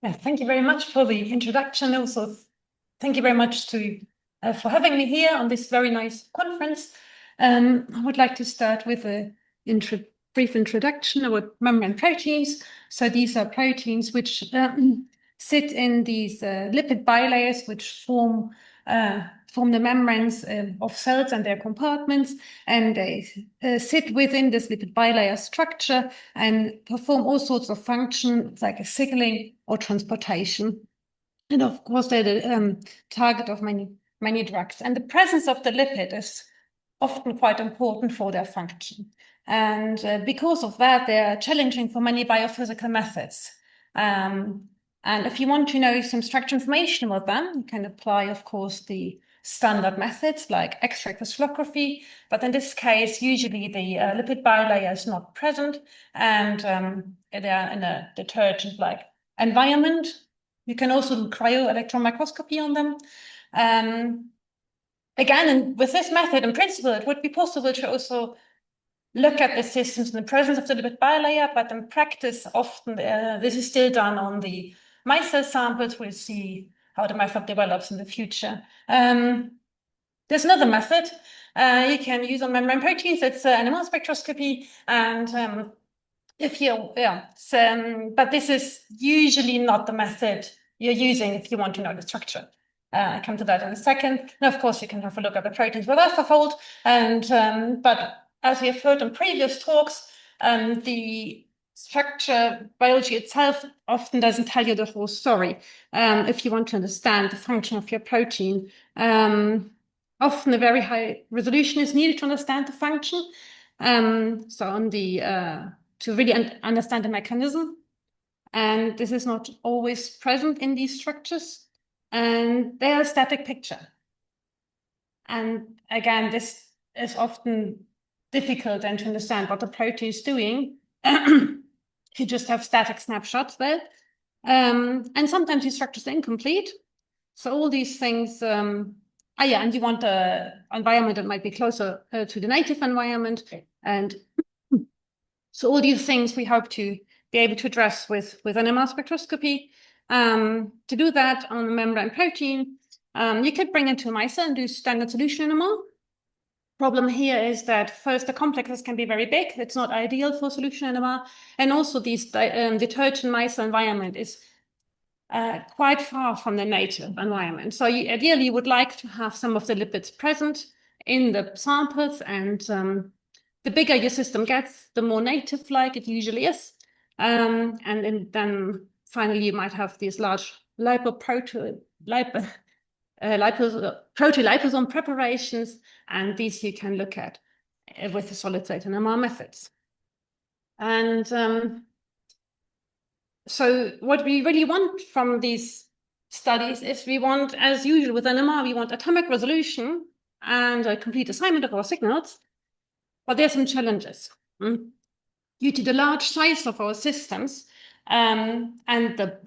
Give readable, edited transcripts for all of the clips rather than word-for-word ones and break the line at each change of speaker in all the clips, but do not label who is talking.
Yeah, thank you very much for the introduction. Also, thank you very much for having me here on this very nice conference. I would like to start with a brief introduction about membrane proteins. So these are proteins which sit in these lipid bilayers, which form the membranes of cells and their compartments, and they sit within this lipid bilayer structure and perform all sorts of functions like a signaling or transportation. And of course, they're the target of many drugs. And the presence of the lipid is often quite important for their function. And because of that, they're challenging for many biophysical methods. And if you want to know some structure information about them, you can apply, of course, the standard methods like X-ray crystallography. But in this case, usually the lipid bilayer is not present, and they're in a detergent-like environment. You can also do cryo-electron microscopy on them. Again, and with this method, in principle, it would be possible to also look at the systems in the presence of the lipid bilayer, but in practice, often this is still done on the mice cell samples. We'll see how the method develops in the future. There's another method you can use on membrane proteins. It's NMR spectroscopy, and but this is usually not the method you're using if you want to know the structure. I'll come to that in a second. And of course, you can have a look at the proteins with AlphaFold. But as we have heard in previous talks, the structure biology itself often doesn't tell you the whole story. If you want to understand the function of your protein, often a very high resolution is needed to understand the function. To really understand the mechanism. And this is not always present in these structures. And they are a static picture. And again, this is often difficult then to understand what the protein is doing. You just have static snapshots there. And sometimes these structures are incomplete. So all these things, and you want an environment that might be closer to the native environment. And so all these things we hope to be able to address with NMR spectroscopy. To do that on a membrane protein, you could bring it to a mice and do standard solution NMR. Problem here is that first, the complexes can be very big. It's not ideal for solution NMR. And also this detergent mice environment is quite far from the native environment. So ideally, you would like to have some of the lipids present in the samples, and the bigger your system gets, the more native-like it usually is. And then finally, you might have these large proteoliposome preparations, and these you can look at with the solid-state NMR methods. And so what we really want from these studies is we want, as usual with NMR, we want atomic resolution and a complete assignment of our signals. But there are some challenges. Due to the large size of our systems and the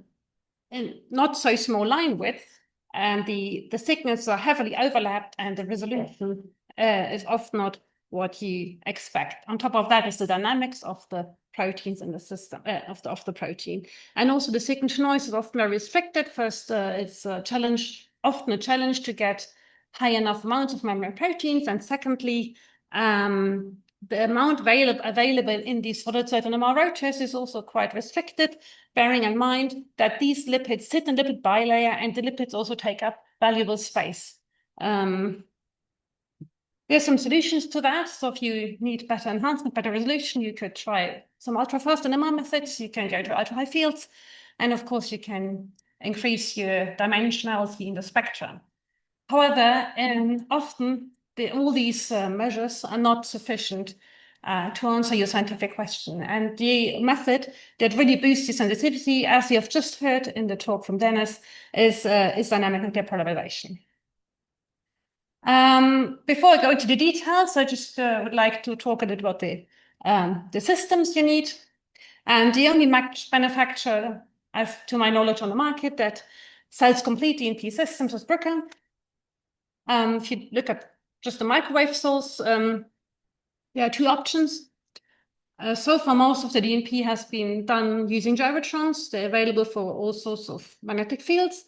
not so small line width, and the signals are heavily overlapped, and the resolution is often not what you expect. On top of that is the dynamics of the proteins in the system, of the protein. And also the signal noise is often very restricted. First, it's often a challenge to get high enough amounts of membrane proteins. And secondly, the amount available in these solid-state NMR rotors is also quite restricted, bearing in mind that these lipids sit in lipid bilayer, and the lipids also take up valuable space. There's some solutions to that. So if you need better enhancement, better resolution, you could try some ultra-fast NMR methods. You can go to ultra-high fields. And of course, you can increase your dimensionality in the spectrum. However, often all these measures are not sufficient to answer your scientific question. And the method that really boosts the sensitivity, as you have just heard in the talk from Dennis, is dynamic nuclear polarization. Before I go into the details, I just would like to talk a little about the systems you need. And the only manufacturer, to my knowledge, on the market that sells complete DNP systems is Bruker. If you look at just the microwave source, there are two options. So far, most of the DNP has been done using gyrotrons. They're available for all sorts of magnetic fields.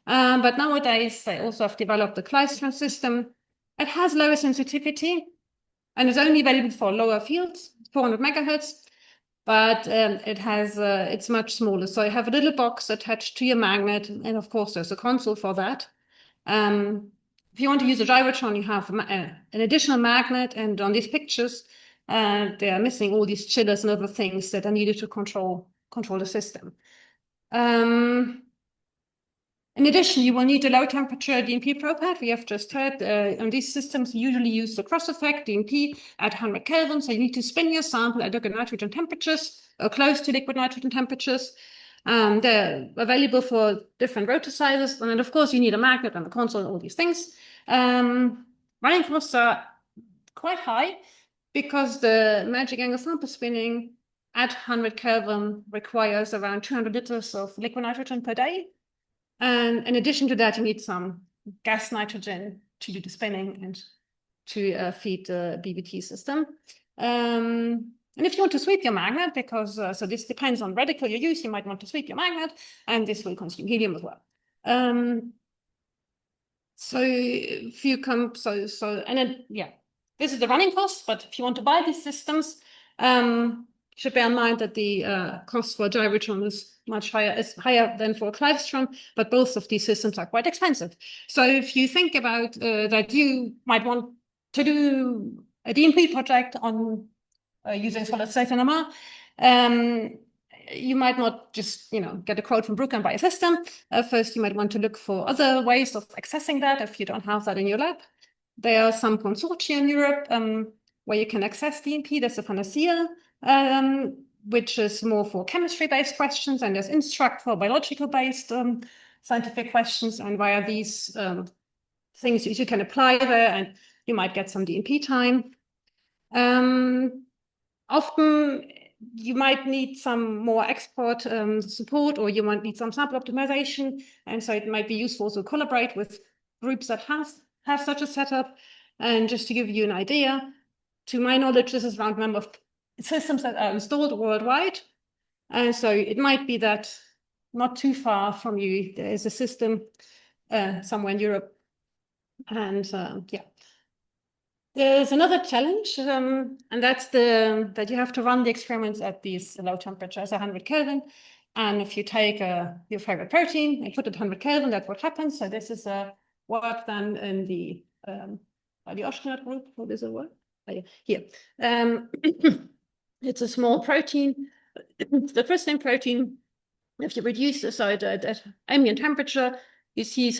But nowadays, they also have developed the klystron system. It has lower sensitivity and is only available for lower fields, 400 megahertz. But it's much smaller. So you have a little box attached to your magnet. And of course, there's a console for that. If you want to use a gyrotron, you have an additional magnet. And on these pictures, they are missing all these chillers and other things that are needed to control the system. In addition, you will need a low temperature DNP probe head. We have just heard on these systems, you usually use the cross effect DNP at 100 Kelvin. So you need to spin your sample at liquid nitrogen temperatures or close to liquid nitrogen temperatures. They're available for different rotor sizes. And then, of course, you need a magnet and a console and all these things. Running costs are quite high because the magic angle sample spinning at 100 Kelvin requires around 200 liters of liquid nitrogen per day. And in addition to that, you need some gas nitrogen to do the spinning and to feed the BBT system. And if you want to sweep your magnet, because so this depends on radical you use, you might want to sweep your magnet, and this will consume helium as well. So if you come, and then this is the running cost. But if you want to buy these systems, you should bear in mind that the cost for a gyrotron is much higher, than for a klystron, but both of these systems are quite expensive. So if you think about that you might want to do a DNP project on using solid-state NMR, you might not just get a quote from Brooke and buy a system. First, you might want to look for other ways of accessing that if you don't have that in your lab. There are some consortia in Europe where you can access DNP. There's a Panacea, which is more for chemistry-based questions, and there's Instruct for biological-based scientific questions. And via these things, you can apply there, and you might get some DNP time. Often, you might need some more export support, or you might need some sample optimization. And so it might be useful to collaborate with groups that have such a setup. And just to give you an idea, to my knowledge, this is around the number of systems that are installed worldwide. And so it might be that not too far from you, there is a system somewhere in Europe. And there's another challenge, and that's that you have to run the experiments at these low temperatures, 100 Kelvin. And if you take your favorite protein and put it at 100 Kelvin, that's what happens. So this is work done in the Oshkosh group. What is it work? Here. It's a small protein. It's the first name protein. If you reduce the ambient temperature, you see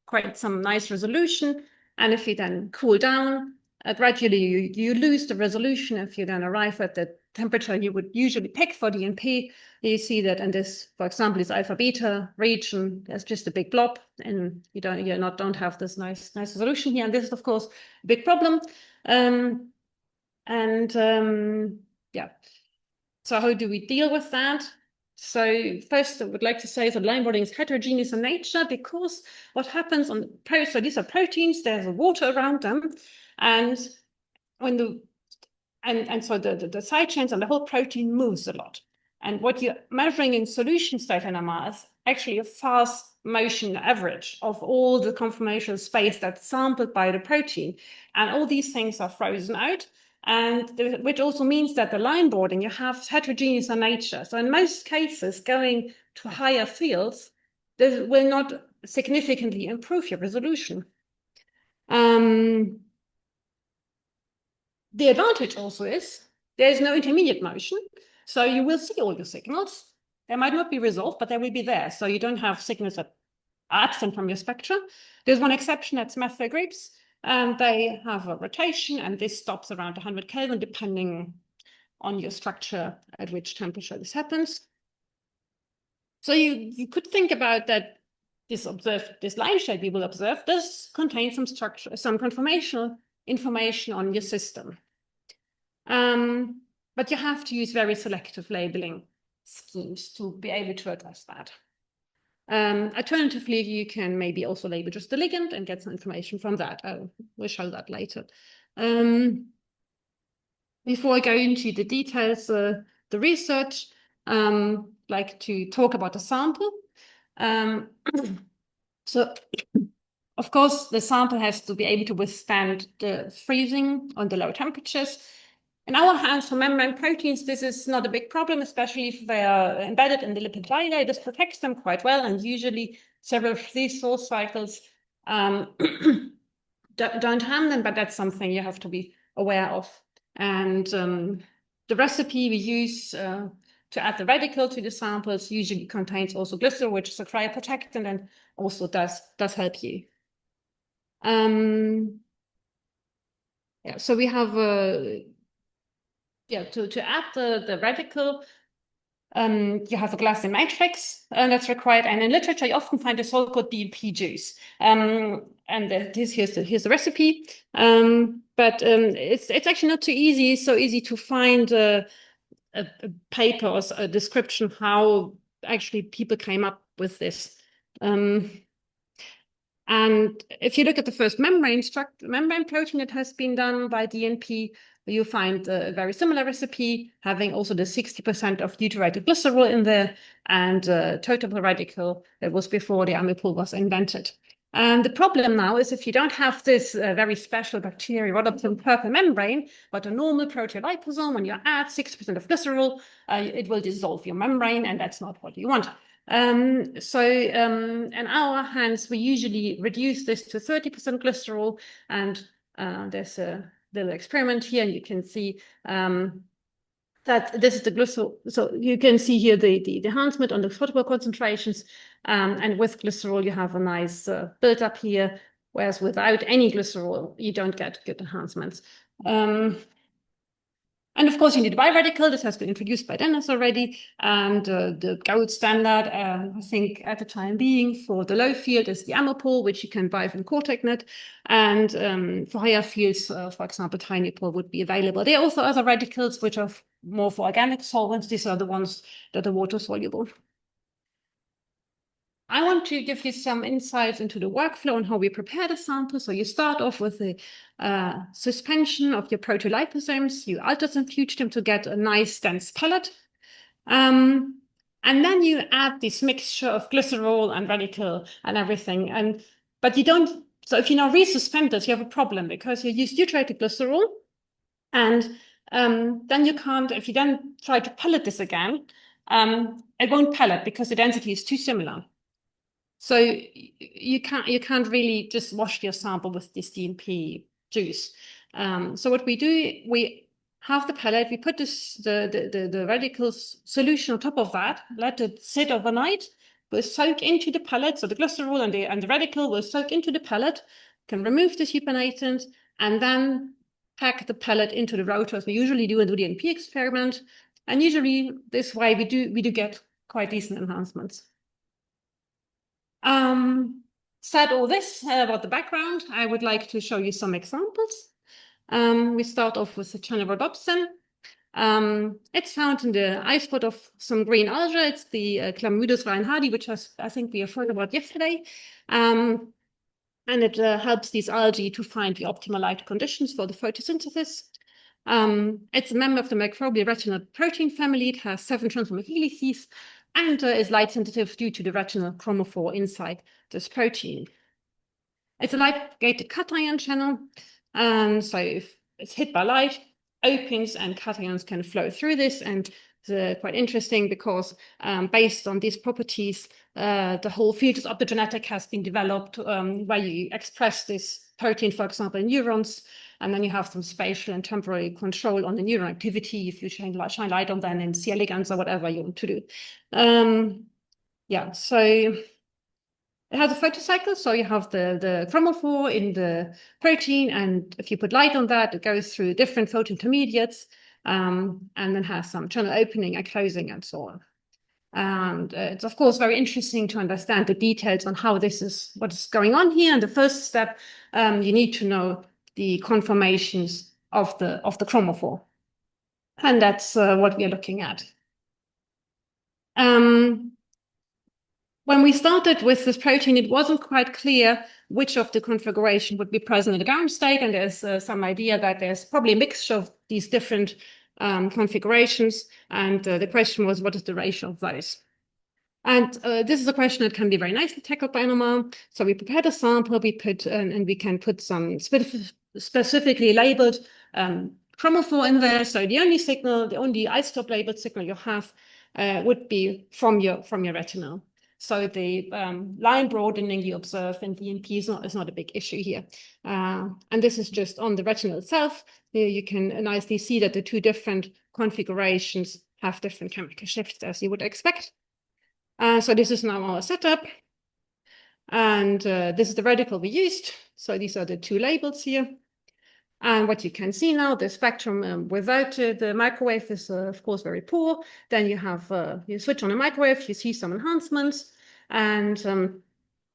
quite some nice resolution. And if you then cool down, gradually you lose the resolution. If you then arrive at the temperature you would usually pick for DNP, you see that in this, for example, this alpha beta region, there's just a big blob, and you don't have this nice resolution here. And this is, of course, a big problem. So how do we deal with that? So first, I would like to say that line bonding is heterogeneous in nature, because what happens on so these are proteins, there's water around them, and when so the side chains and the whole protein moves a lot. And what you're measuring in solution state NMR is actually a fast motion average of all the conformational space that's sampled by the protein. And all these things are frozen out. And which also means that the line boarding, you have heterogeneous in nature. So in most cases, going to higher fields, this will not significantly improve your resolution. The advantage also is there's no intermediate motion. So you will see all your signals. They might not be resolved, but they will be there. So you don't have signals that are absent from your spectra. There's one exception, that's methyl groups. And they have a rotation, and this stops around 100 Kelvin, depending on your structure at which temperature this happens. So you could think about that this line shape you will observe does contain some structure, some conformational information on your system. But you have to use very selective labeling schemes to be able to address that. Alternatively, you can maybe also label just the ligand and get some information from that. We'll show that later. Before I go into the details, the research, like to talk about the sample. So, of course, the sample has to be able to withstand the freezing on the low temperatures. In our hands, for membrane proteins, this is not a big problem, especially if they are embedded in the lipid bilayer. This protects them quite well, and usually several of these source cycles don't harm them, but that's something you have to be aware of. And the recipe we use to add the radical to the samples usually contains also glycerol, which is a cryoprotectant and also does help you. Yeah, so we have to add the radical, you have a glass matrix that's required, and in literature you often find a so-called DNP juice. And here's the recipe, but it's actually not too easy. So easy to find a paper or a description how actually people came up with this. And if you look at the first membrane protein that has been done by DNP, you find a very similar recipe, having also the 60% of deuterated glycerol in there and total radical that was before the amypol was invented. And the problem now is if you don't have this very special bacteria rather than purple membrane, but a normal proteoliposome, when you add 60% of glycerol, it will dissolve your membrane, and that's not what you want. In our hands, we usually reduce this to 30% glycerol, and there's a little experiment here, and you can see that this is the glycerol. So you can see here the enhancement on the photoball concentrations, and with glycerol, you have a nice build-up here, whereas without any glycerol, you don't get good enhancements. And of course, you need a biradical. This has been introduced by Dennis already. And the gold standard, I think, at the time being for the low field is the amypol, which you can buy from CortecNet. And for higher fields, for example, tinylpol would be available. There are also other radicals, which are more for organic solvents. These are the ones that are water soluble. I want to give you some insights into the workflow and how we prepare the sample. So you start off with the suspension of your proteoliposomes. You ultracentrifuge them to get a nice dense pellet. And then you add this mixture of glycerol and radical and everything. But you don't, so if you now resuspend this, you have a problem because you use deuterated glycerol. And then you can't, if you then try to pellet this again, it won't pellet because the density is too similar. So you can't really just wash your sample with this DNP juice. So what we do, we have the pellet, we put the radical solution on top of that, let it sit overnight, will soak into the pellet, so the glycerol and the radical will soak into the pellet, can remove the supernatant, and then pack the pellet into the rotor, as we usually do in the DNP experiment. And usually this way we do get quite decent enhancements. Said all this about the background, I would like to show you some examples. We start off with the chanorodopsin. It's found in the eye spot of some green algae. It's the Chlamydus reinhardti, which I think we have heard about yesterday. And it helps these algae to find the optimal light conditions for the photosynthesis. It's a member of the microbial retinal protein family. It has 7 transformer helices and is light sensitive due to the retinal chromophore inside this protein. It's a light-gated cation channel, so if it's hit by light, opens and cations can flow through this, and it's quite interesting because based on these properties, the whole field of optogenetic has been developed where you express this protein, for example, in neurons, and then you have some spatial and temporal control on the neuron activity if you shine light on them in C. elegans or whatever you want to do. Yeah, so it has a photocycle, so you have the chromophore in the protein, and if you put light on that, it goes through different photointermediates, and then has some channel opening and closing and so on. And it's, of course, very interesting to understand the details on how this is, what's going on here. And the first step, you need to know the conformations of the chromophore. And that's what we are looking at. When we started with this protein, it wasn't quite clear which of the configuration would be present in the ground state. And there's some idea that there's probably a mixture of these different configurations. And the question was, what is the ratio of those? And this is a question that can be very nicely tackled by NMR. So we prepared a sample, we put, and we can put some specifically labeled chromophore in there. So the only signal, the only isotope labeled signal you have would be from your retinal. So the line broadening you observe in DNP is not a big issue here. And this is just on the retinal itself. You can nicely see that the two different configurations have different chemical shifts, as you would expect. So this is now our setup. And this is the radical we used. So these are the two labels here. And what you can see now, the spectrum without the microwave is, of course, very poor. Then you have, you switch on a microwave, you see some enhancements. And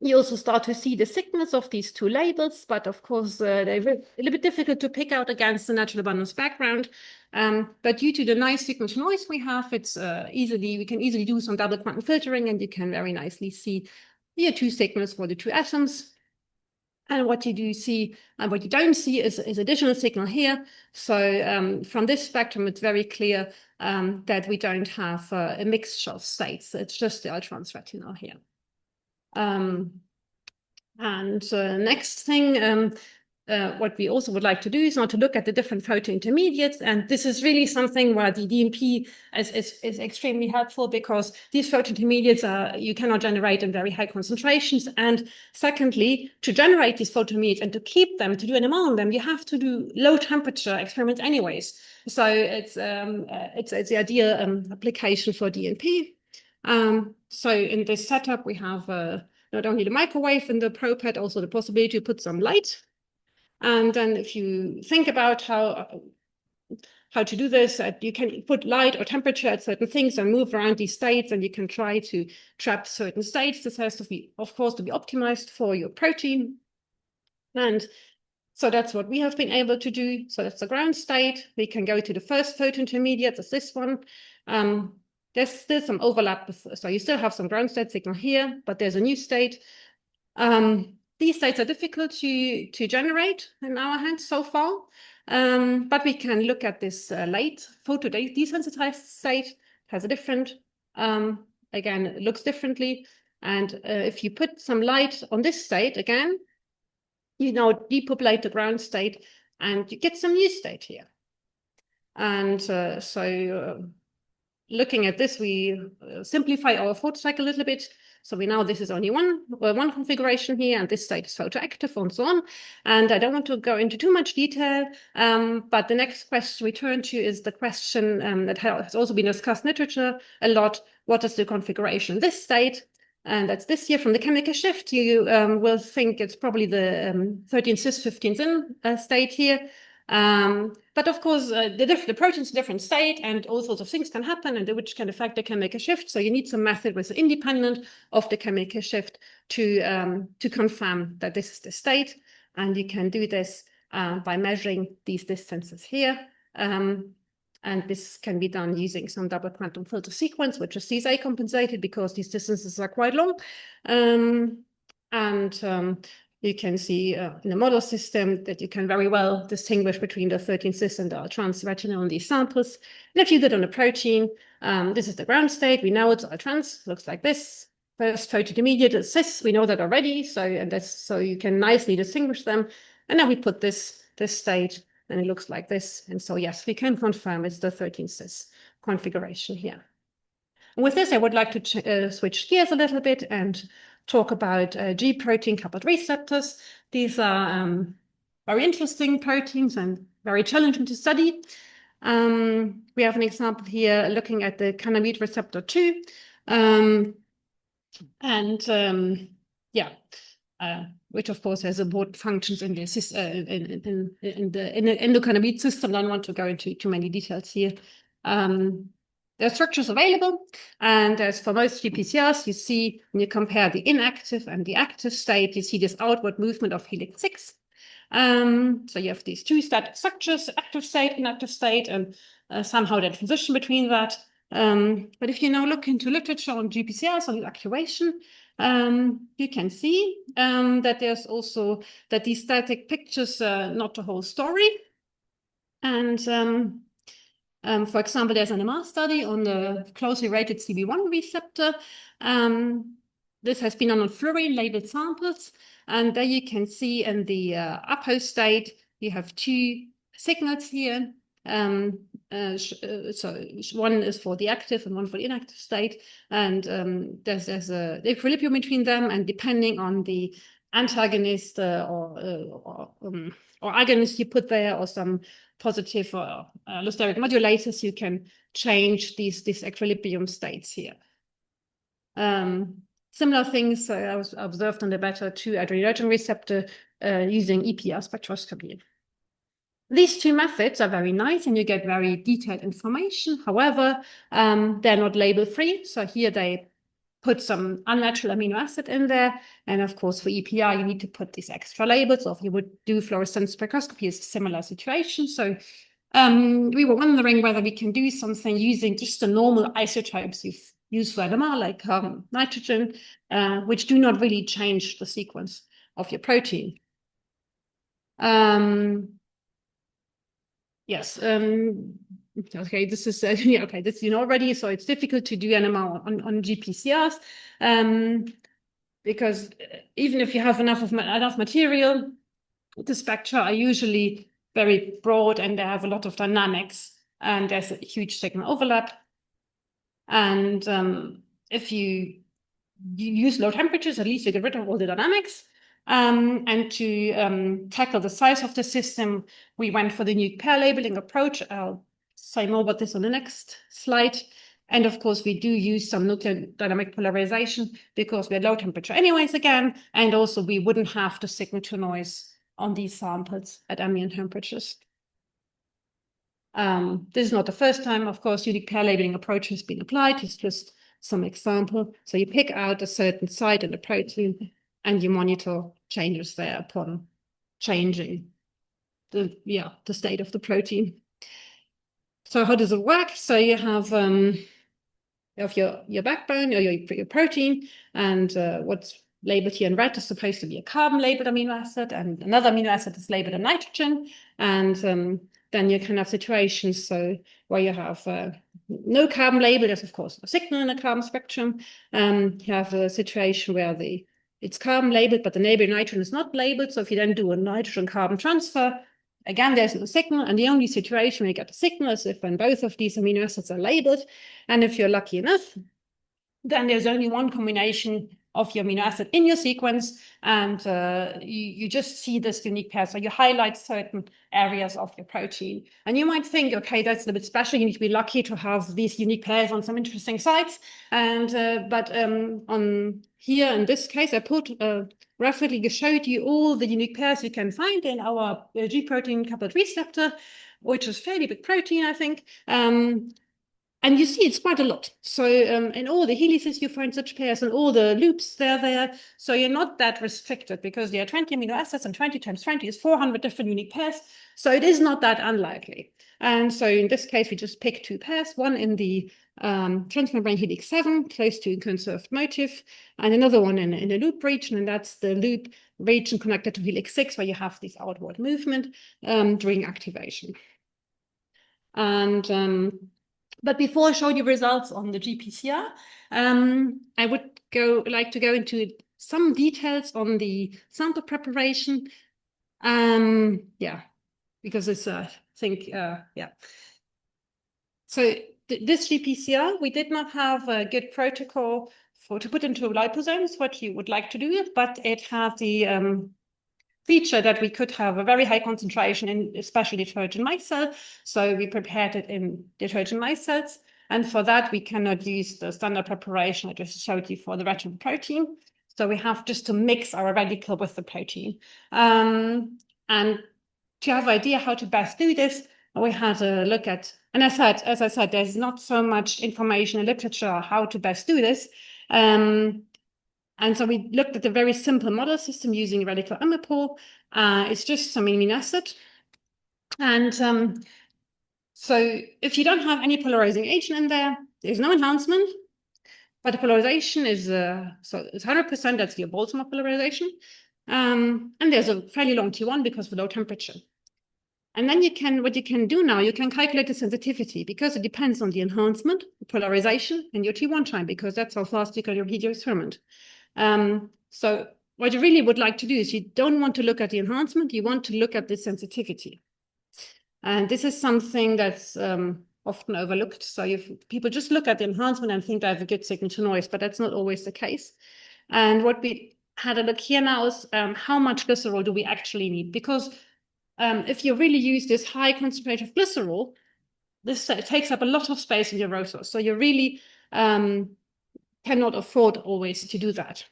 you also start to see the signals of these two labels. But of course, they're a little bit difficult to pick out against the natural abundance background. But due to the nice signal to noise we have, it's we can easily do some double quantum filtering, and you can very nicely see the two signals for the two atoms. And what you do see and what you don't see is additional signal here. So from this spectrum, it's very clear that we don't have a mixture of states. It's just the ultratransretinal here. Next thing, what we also would like to do is now to look at the different photointermediates. And this is really something where the DMP is extremely helpful, because these photointermediates you cannot generate in very high concentrations. And secondly, to generate these photointermediates and to keep them, to do NMR on them, you have to do low temperature experiments anyways. So it's the ideal application for DNP. So in this setup, we have not only the microwave and the probe pad, also the possibility to put some light. And then if you think about how to do this, you can put light or temperature at certain things and move around these states, and you can try to trap certain states. This has to be, of course, to be optimized for your protein. And so that's what we have been able to do. So that's the ground state. We can go to the first photointermediate, that's this one. There's still some overlap, so you still have some ground state signal here, but there's a new state. These states are difficult to generate in our hands so far, but we can look at this late photo desensitized state. It has a different, again, it looks differently. And if you put some light on this state again, you now depopulate the ground state and you get some new state here. And looking at this, we simplify our photocycle a little bit. So we know this is only one configuration here, and this state is photoactive and so on. And I don't want to go into too much detail, but the next question we turn to is the question that has also been discussed in literature a lot. What is the configuration in this state? And that's this here from the chemical shift. You will think it's probably the 13 cis, 15 in state here. But of course, the protein's a different state, and all sorts of things can happen, and which can affect the chemical shift. So you need some method which is independent of the chemical shift to confirm that this is the state. And you can do this by measuring these distances here. And this can be done using some double quantum filter sequence, which is CSA compensated because these distances are quite long. You can see in the model system that you can very well distinguish between the 13 cis and the trans-retinal in these samples. And if you did on a protein, this is the ground state. We know it's trans, looks like this. First photointermediate is cis, we know that already. So you can nicely distinguish them. And then we put this state, and it looks like this. And so yes, we can confirm it's the 13 cis configuration here. And with this, I would like to switch gears a little bit and talk about G protein coupled receptors. These are very interesting proteins and very challenging to study. We have an example here looking at the cannabinoid receptor 2. Which of course has important functions in the endocannabinoid system. I don't want to go into too many details here. There are structures available, and as for most GPCRs, you see when you compare the inactive and the active state, you see this outward movement of helix 6. So you have these two static structures, active state, inactive state, and somehow the transition between that. But if you now look into literature on GPCRs on activation, you can see that there's also that these static pictures are not the whole story. And for example, there's an NMR study on the closely related CB1 receptor. This has been on fluorine labeled samples. And there you can see in the upper state, you have two signals here. So one is for the active and one for the inactive state. And there's a equilibrium between them. And depending on the antagonist or agonist you put there, or some positive or allosteric modulators, you can change these equilibrium states here. Similar things I was observed on the beta-2 adrenergic receptor using EPR spectroscopy. These two methods are very nice and you get very detailed information. However, they're not label-free. So here they put some unnatural amino acid in there. And of course, for EPR, you need to put these extra labels. Or if you would do fluorescence spectroscopy, it's a similar situation. So we were wondering whether we can do something using just the normal isotopes you've used for NMR, like nitrogen, which do not really change the sequence of your protein. Yes. Okay, this is yeah, okay. This you know already. So it's difficult to do NMR on GPCRs because even if you have enough material, the spectra are usually very broad and they have a lot of dynamics, and there's a huge signal overlap. And if you use low temperatures, at least you get rid of all the dynamics. And to tackle the size of the system, we went for the unique pair labeling approach. I'll say more about this on the next slide. And of course, we do use some nuclear dynamic polarization because we're low temperature anyways again. And also we wouldn't have the signal to noise on these samples at ambient temperatures. This is not the first time, of course, unique pair labeling approach has been applied. It's just some example. So you pick out a certain site in the protein and you monitor changes there upon changing the state of the protein. So how does it work? So you have your backbone or your protein, and what's labeled here in red is supposed to be a carbon labeled amino acid, and another amino acid is labeled a nitrogen. And then you can have situations where you have no carbon label. There's of course a signal in the carbon spectrum. You have a situation where it's carbon labeled, but the neighboring nitrogen is not labeled. So if you then do a nitrogen carbon transfer, again, there's no signal. And the only situation where you get a signal is if when both of these amino acids are labeled. And if you're lucky enough, then there's only one combination of your amino acid in your sequence, and you just see this unique pair. So you highlight certain areas of your protein. And you might think, okay, that's a little bit special. You need to be lucky to have these unique pairs on some interesting sites. But on here, in this case, I put graphically showed you all the unique pairs you can find in our G protein coupled receptor, which is fairly big protein, I think. And you see it's quite a lot. So in all the helices, you find such pairs, and all the loops they're there. So you're not that restricted because there are 20 amino acids, and 20 times 20 is 400 different unique pairs. So it is not that unlikely. And so in this case, we just pick two pairs, one in the transmembrane helix 7, close to a conserved motif, and another one in a loop region, and that's the loop region connected to helix 6, where you have this outward movement during activation. And but before I show you results on the GPCR, I would like to go into some details on the sample preparation. Because it's, I think, So this GPCR, we did not have a good protocol to put into liposomes, what you would like to do, but it had the feature that we could have a very high concentration in especially detergent mice cell. So we prepared it in detergent mice cells. And for that, we cannot use the standard preparation I just showed you for the retinal protein. So we have just to mix our radical with the protein. And to have an idea how to best do this, we had a look at, and as I said, there's not so much information in literature how to best do this. And so we looked at a very simple model system using radical amipore. It's just some amino acid. And so if you don't have any polarizing agent in there, there's no enhancement. But the polarization is, so it's 100%, that's your Boltzmann polarization. And there's a fairly long T1 because of the low temperature. And then what you can do now, you can calculate the sensitivity because it depends on the enhancement, the polarization, and your T1 time, because that's how fast you can repeat your experiment. So what you really would like to do is you don't want to look at the enhancement, you want to look at the sensitivity. And this is something that's often overlooked. So if people just look at the enhancement and think they have a good signal to noise, but that's not always the case. And what we had a look here now is how much glycerol do we actually need? Because if you really use this high concentration of glycerol, this takes up a lot of space in your rotor. So you really cannot afford always to do that.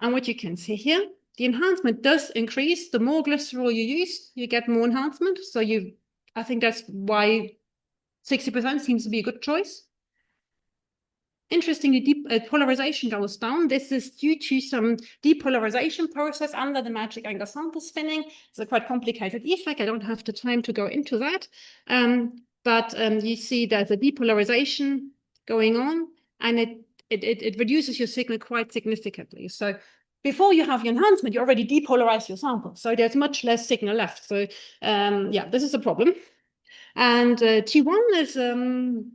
And what you can see here, the enhancement does increase. The more glycerol you use, you get more enhancement. So I think that's why 60% seems to be a good choice. Interestingly, polarization goes down. This is due to some depolarization process under the magic angle sample spinning. It's a quite complicated effect. I don't have the time to go into that. But you see there's a depolarization going on, and it reduces your signal quite significantly. So before you have your enhancement, you already depolarize your sample. So there's much less signal left. So yeah, this is a problem. And T1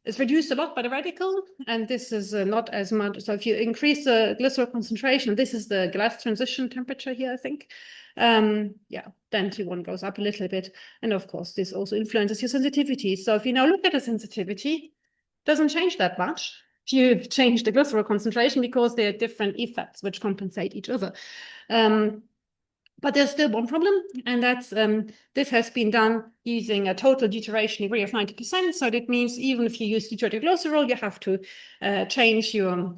is reduced a lot by the radical, and this is not as much. So if you increase the glycerol concentration, this is the glass transition temperature here, I think. Yeah, then T1 goes up a little bit. And of course, this also influences your sensitivity. So if you now look at the sensitivity, it doesn't change that much. You've changed the glycerol concentration because there are different effects which compensate each other. But there's still one problem, and that's this has been done using a total deuteration degree of 90%. So that means even if you use deuterated glycerol, you have to change your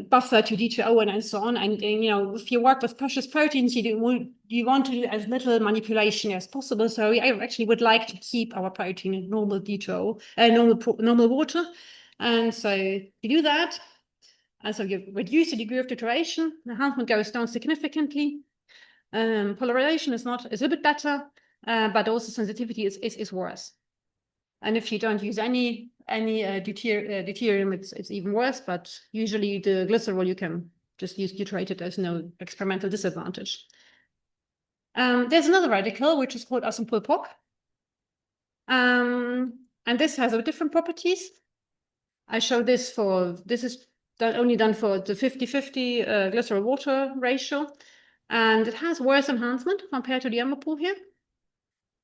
buffer to D2O and so on. And you know, if you work with precious proteins, you want to do as little manipulation as possible. So I actually would like to keep our protein in normal D2O, normal water. And so you do that. And so you reduce the degree of deuteration, the enhancement goes down significantly. Polarization is a little bit better, but also sensitivity is worse. And if you don't use any deuterium, it's even worse. But usually the glycerol you can just use deuterated. There's no experimental disadvantage. There's another radical which is called asympul-POC, and this has different properties. I show this is only done for the 50-50 glycerol water ratio, and it has worse enhancement compared to the Hyperpol here,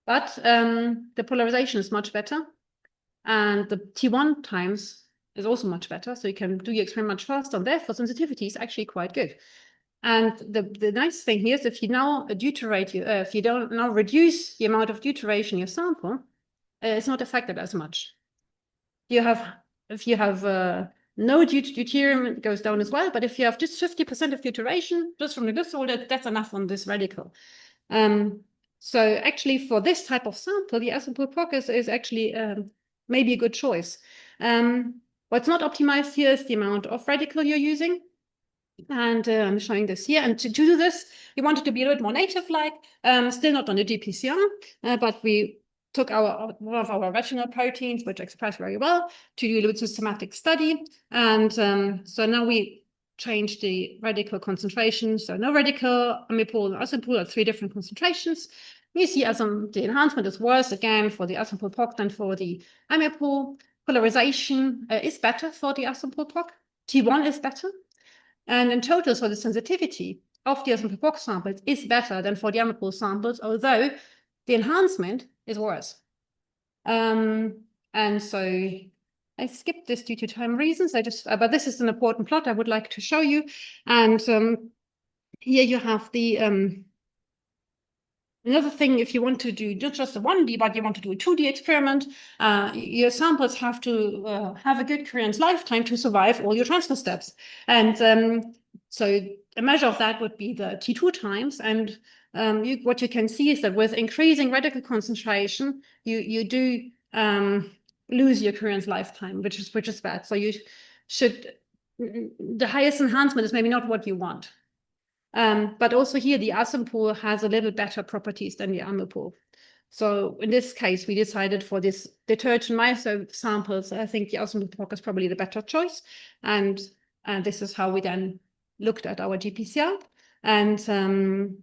but the polarization is much better, and the T1 times is also much better, so you can do your experiment much faster, and therefore sensitivity is actually quite good. And the nice thing here is if you now deuterate, if you don't now reduce the amount of deuteration in your sample, it's not affected as much. If you have no deuterium, it goes down as well. But if you have just 50% of deuteration, just from the glycerol, that's enough on this radical. So actually, for this type of sample, the asympul-POC is actually maybe a good choice. What's not optimized here is the amount of radical you're using. And I'm showing this here. And to do this, we wanted to be a little bit more native-like, still not on the GPCR, but we took one of our original proteins, which express very well, to do a little bit systematic study. And so now we changed the radical concentration. So no radical, Hyperpol, and asympul are 3 different concentrations. You see the enhancement is worse again for the asympul-POC than for the Hyperpol. Polarization is better for the asympul-POC. T1 is better. And in total, so the sensitivity of the asympul-POC samples is better than for the Hyperpol samples, although the enhancement is worse. And so I skipped this due to time reasons. But this is an important plot I would like to show you. And here you have the another thing, if you want to do not just a 1D, but you want to do a 2D experiment, your samples have to have a good current lifetime to survive all your transfer steps. And so a measure of that would be the T2 times. And what you can see is that with increasing radical concentration, you do lose your current lifetime, which is bad. So the highest enhancement is maybe not what you want. But also here, the asympul has a little better properties than the Hyperpol. So in this case, we decided for this detergent myso samples, I think the asympul-POC is probably the better choice. And this is how we then looked at our GPCR. And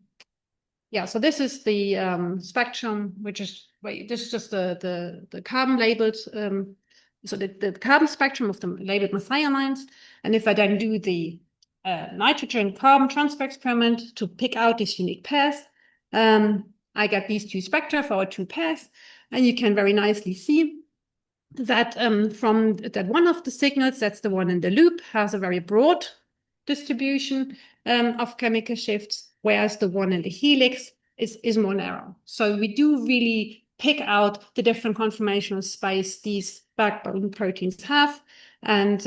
yeah, so this is the spectrum, which is, this is just the carbon labeled, so the carbon spectrum of the labeled methionines. And if I then do the nitrogen carbon transfer experiment to pick out these unique pairs, I get these two spectra for our two pairs. And you can very nicely see that from that one of the signals, that's the one in the loop, has a very broad distribution of chemical shifts, whereas the one in the helix is more narrow. So we do really pick out the different conformational space these backbone proteins have. And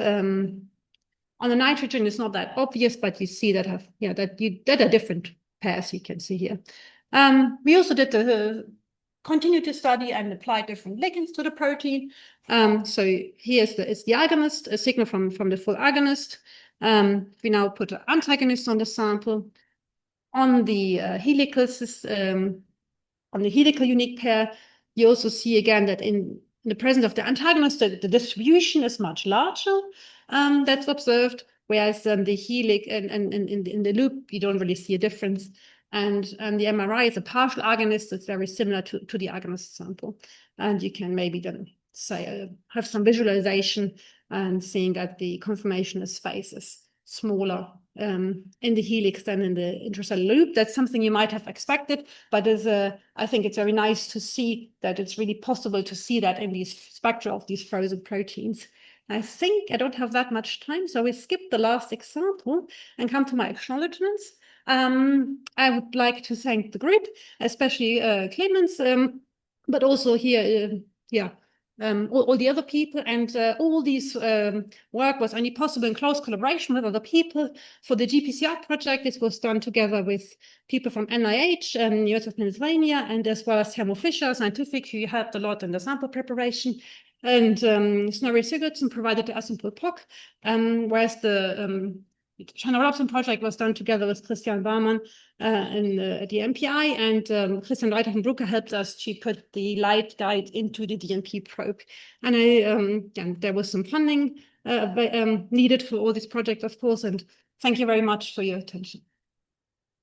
on the nitrogen, it's not that obvious, but you see that that are different pairs you can see here. We also did continue to study and apply different ligands to the protein. So here's the agonist, a signal from the full agonist. We now put an antagonist on the sample. On the helical unique pair, you also see again that in the presence of the antagonist, the distribution is much larger. That's observed, whereas the helix and in the loop, you don't really see a difference. And the MRI is a partial agonist. It's very similar to the agonist sample. And you can maybe then say, have some visualization and seeing that the conformational space is smaller in the helix than in the intracellular loop. That's something you might have expected, but I think it's very nice to see that it's really possible to see that in these spectra of these frozen proteins. I think I don't have that much time, so we skip the last example and come to my acknowledgements. I would like to thank the group, especially Clemens, but also here, all the other people, and all this work was only possible in close collaboration with other people. For the GPCR project, this was done together with people from NIH and University of Pennsylvania, and as well as Thermo Fisher Scientific, who helped a lot in the sample preparation. And Snorri Sigurdsson provided the sample POC, whereas the Johanna Robson project was done together with Christian Barmann at the MPI, and Christian Reiter from Brucker helped us to put the light guide into the DNP probe. And there was some funding needed for all these projects, of course, and thank you very much for your attention.